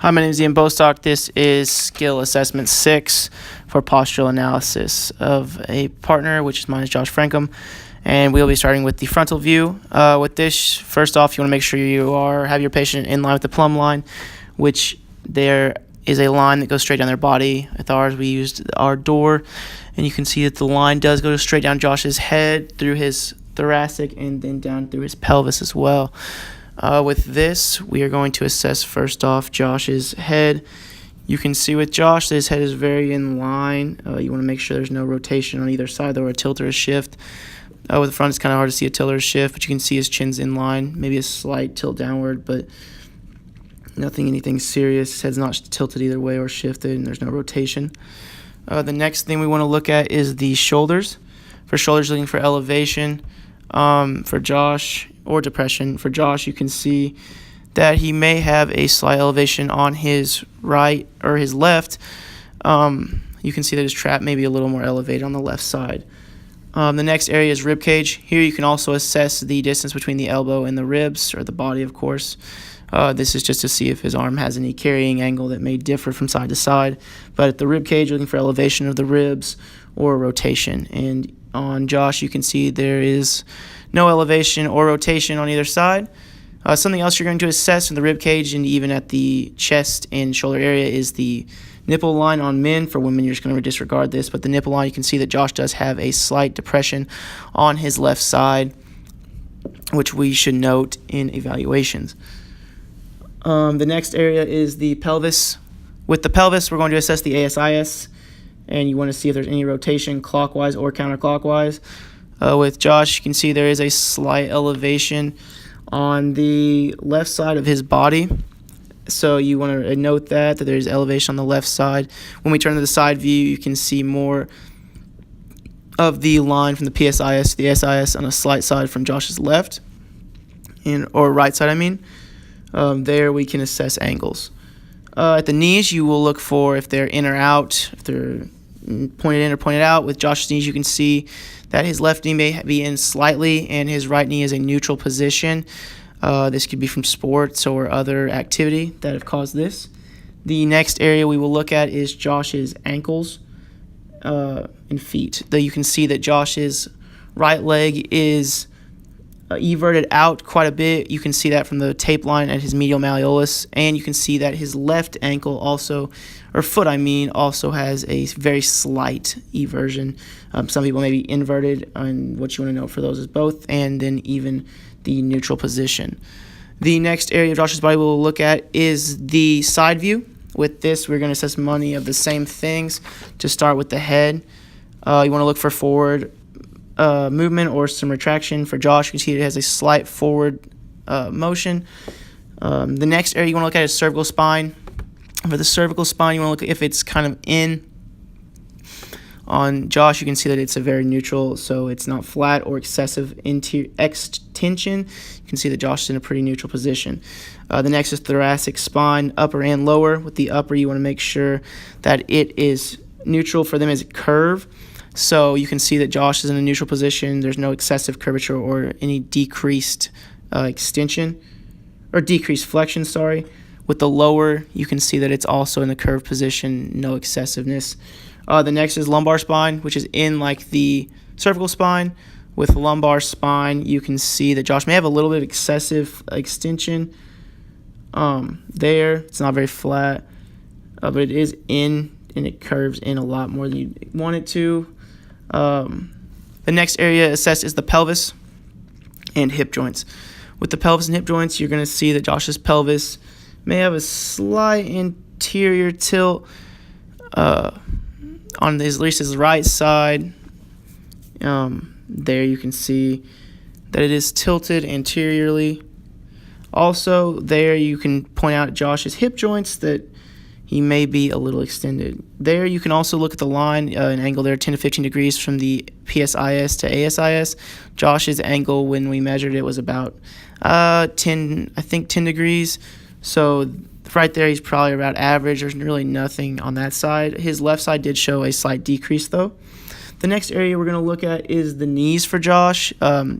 Hi, my name is Ian Bostock. This is Skill Assessment 6 for Postural Analysis of a partner, which is mine is Josh Frankham. And we'll be starting with the frontal view. With this, first off, you want to make sure you have your patient in line with the plumb line, which there is a line that goes straight down their body. With ours, we used our door, and you can see that the line does go straight down Josh's head through his thoracic and then down through his pelvis as well. With this, we are going to assess first off Josh's head. You can see with Josh that his head is very in line. You want to make sure there's no rotation on either side or a tilt or a shift. With the front, it's kind of hard to see a tilt or a shift, but you can see his chin's in line, maybe a slight tilt downward, but anything serious. His head's not tilted either way or shifted, and there's no rotation. The next thing we want to look at is the shoulders. For shoulders, looking for elevation. For Josh, or depression. For Josh, you can see that he may have a slight elevation on his right or his left. You can see that his trap may be a little more elevated on the left side. The next area is rib cage. Here you can also assess the distance between the elbow and the ribs, or the body, of course. This is just to see if his arm has any carrying angle that may differ from side to side. But at the rib cage, you're looking for elevation of the ribs or rotation. And on Josh, you can see there is no elevation or rotation on either side. Something else you're going to assess in the rib cage and even at the chest and shoulder area is the nipple line on men. For women, you're just going to disregard this, but the nipple line, you can see that Josh does have a slight depression on his left side, which we should note in evaluations. The next area is the pelvis. With the pelvis, we're going to assess the ASIS, and you want to see if there's any rotation clockwise or counterclockwise. With Josh, you can see there is a slight elevation on the left side of his body. So you want to note that there's elevation on the left side. When we turn to the side view, you can see more of the line from the PSIS to the SIS on a slight side from Josh's left, or right side, I mean. There we can assess angles. At the knees, you will look for if they're in or out, if they're pointed in or pointed out. With Josh's knees, you can see that his left knee may be in slightly and his right knee is a neutral position. This could be from sports or other activity that have caused this. The next area we will look at is Josh's ankles and feet. You can see that Josh's right leg is everted out quite a bit. You can see that from the tape line at his medial malleolus, and you can see that his left ankle also, or foot I mean, also has a very slight eversion. Some people may be inverted, and what you want to note for those is both, and then even the neutral position. The next area of Josh's body we'll look at is the side view. With this, we're going to assess many of the same things. To start with the head, you want to look for forward movement or some retraction. For Josh, you can see it has a slight forward motion. The next area you want to look at is cervical spine. For the cervical spine, you want to look at if it's kind of in. On Josh, you can see that it's a very neutral, so it's not flat or excessive extension. You can see that Josh is in a pretty neutral position. The next is thoracic spine, upper and lower. With the upper, you want to make sure that it is neutral. For them as a curve. So you can see that Josh is in a neutral position. There's no excessive curvature or any decreased extension, or decreased flexion, sorry. With the lower, you can see that it's also in the curved position, no excessiveness. The next is lumbar spine, which is in like the cervical spine. With lumbar spine, you can see that Josh may have a little bit of excessive extension there. It's not very flat, but it is in, and it curves in a lot more than you want it to. The next area assessed is the pelvis and hip joints. With the pelvis and hip joints, you're going to see that Josh's pelvis may have a slight anterior tilt on at least his right side. There you can see that it is tilted anteriorly. Also, there you can point out Josh's hip joints that he may be a little extended. There you can also look at the line, an angle there 10 to 15 degrees from the PSIS to ASIS. Josh's angle when we measured it was about 10 degrees. So right there he's probably about average. There's really nothing on that side. His left side did show a slight decrease though. The next area we're going to look at is the knees for Josh.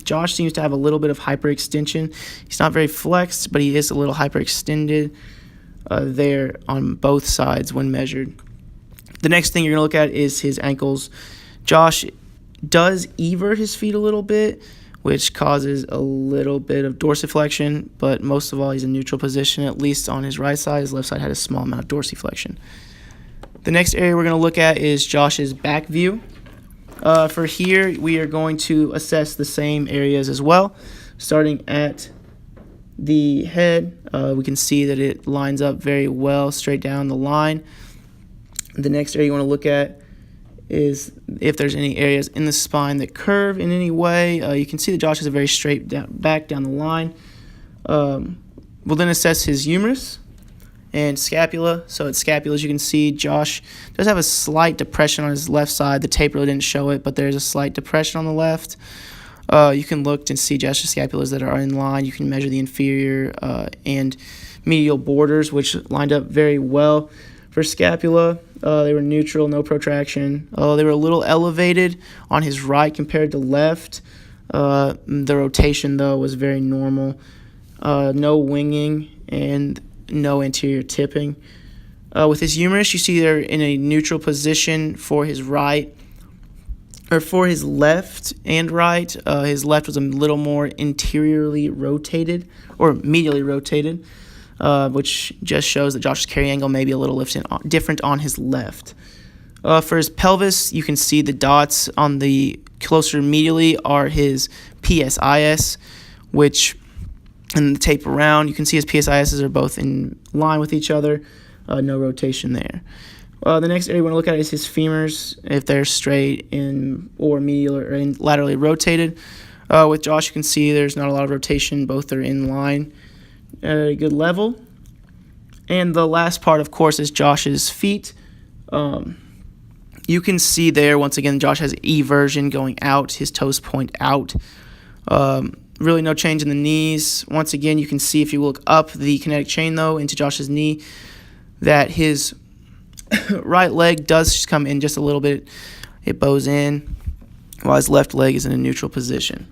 Josh seems to have a little bit of hyperextension. He's not very flexed, but he is a little hyperextended. there on both sides when measured. The next thing you're going to look at is his ankles. Josh does evert his feet a little bit, which causes a little bit of dorsiflexion, but most of all, he's in neutral position, at least on his right side. His left side had a small amount of dorsiflexion. The next area we're going to look at is Josh's back view. For here, we are going to assess the same areas as well. Starting at the head, we can see that it lines up very well straight down the line. The next area you want to look at is if there's any areas in the spine that curve in any way. You can see that Josh has a very straight back down the line. We'll then assess his humerus and scapula. So at scapula, as you can see, Josh does have a slight depression on his left side. The tape really didn't show it, but there's a slight depression on the left. You can look and see Josh's scapulas that are in line. You can measure the inferior and medial borders, which lined up very well. For scapula, they were neutral, no protraction. They were a little elevated on his right compared to left. The rotation, though, was very normal. No winging and no anterior tipping. With his humerus, you see they're in a neutral position for his right, or for his left and right. His left was a little more interiorly rotated, or medially rotated, which just shows that Josh's carry angle may be a little different on his left. For his pelvis, you can see the dots on the closer medially are his PSIS, which in the tape around, you can see his PSISs are both in line with each other. No rotation there. The next area we want to look at is his femurs, if they're straight or medial or laterally rotated. With Josh, you can see there's not a lot of rotation. Both are in line at a good level. And the last part, of course, is Josh's feet. You can see there, once again, Josh has eversion going out. His toes point out. Really no change in the knees. Once again, you can see if you look up the kinetic chain, though, into Josh's knee, that his right leg does come in just a little bit. It bows in, while his left leg is in a neutral position.